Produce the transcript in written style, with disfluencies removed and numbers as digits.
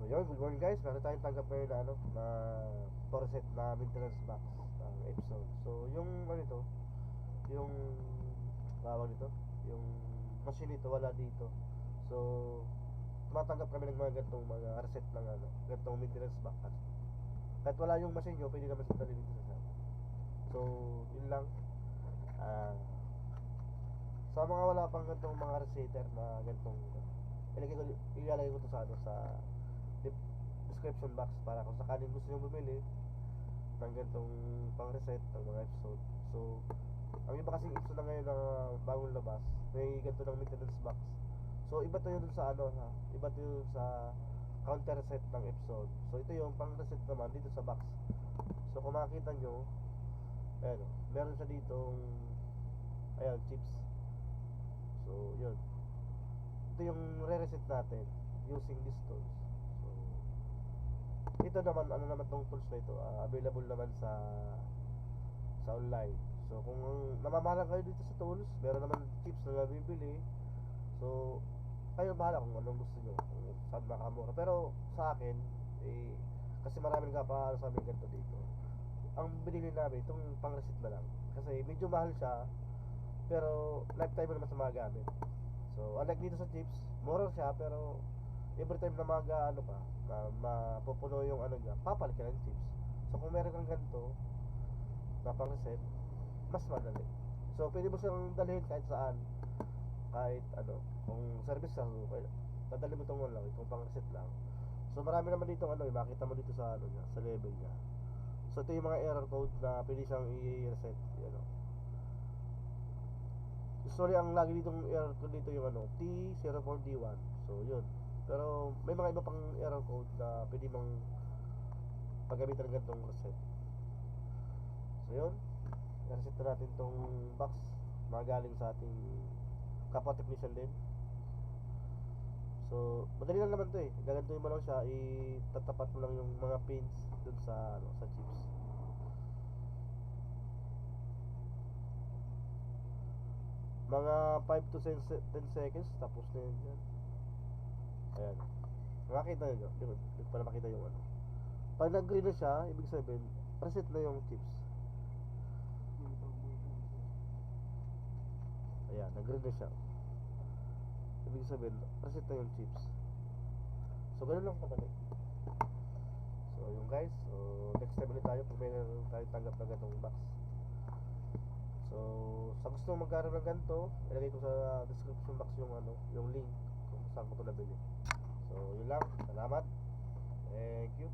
So yun, good morning guys. Meron tayong tanggap ngayon na na for set na maintenance box episode. So yung yung tawag nito, yung machine nito wala dito. So tumatanggap kami ng mga ganitong mga reset ng ganitong maintenance box. Kahit wala yung machine nyo, pwede naman sa dali dito sa shop. So yun lang. Sa mga wala pang ganitong mga resetter na ganitong ilalagay ko to sa description box para kung sakaling gusto nyo bumili ng ganitong pang reset ng mga episode. So ang iba kasing episode na ngayon na bagong labas, may ganito ng maintenance box. So iba to yun sa iba to yun sa counter reset ng episode. So ito yung pang reset naman dito sa box. So kung makikita nyo, ayan, meron siya ditong chips. So yun, ito yung re-reset natin using these tools. So ito naman, naman tong tools na ito, available naman sa online. So kung namamahalan kayo dito sa tools, meron naman chips na nabibili. So kayo bahala kung anong gusto nyo, kung saan makamura. Pero sa akin, kasi maraming nagpapaano sa amin ganito dito, ang binili namin itong pang reset na lang. Kasi medyo mahal siya, pero lifetime mo naman sa mga gamit. So unlike dito sa chips, mura siya, pero every time na mapupuno yung niya, papalit ka ng chips. So kung meron kang ganito na pang reset, mas madali. So pwede mo siyang dalhin kahit saan, kahit kung service ka, dadali mo itong itong pang reset lang. So marami naman dito makita mo dito sa niya, sa level niya. So ito yung mga error code na pwede siyang i-reset. Usually ang lagi ditong error code dito yung T04D1. So yun. Pero may mga iba pang error code na pwede mong paggamitan ng ganitong reset. So yun, i-reset na natin tong box, magaling sa ating kapwa technician din. So madali lang naman to gagantuin mo lang siya, itatapat mo lang yung mga pins dun sa sa chips. Mga 5 to 10 seconds, tapos na yun yan. Ayan, makita nyo, hindi pa na makita yung pag nag-green na siya, ibig sabihin reset na yung chips. Ayan, nag-green na siya, ibig sabihin reset na yung chips. So ganun lang kadali. So yung guys, so next time ulit tayo pag may tayo tanggap na ganitong box. So sa gusto magkaroon ng ganito, ilagay ko sa description box yung link kung saan ko ito nabili. So yun lang, salamat, thank you.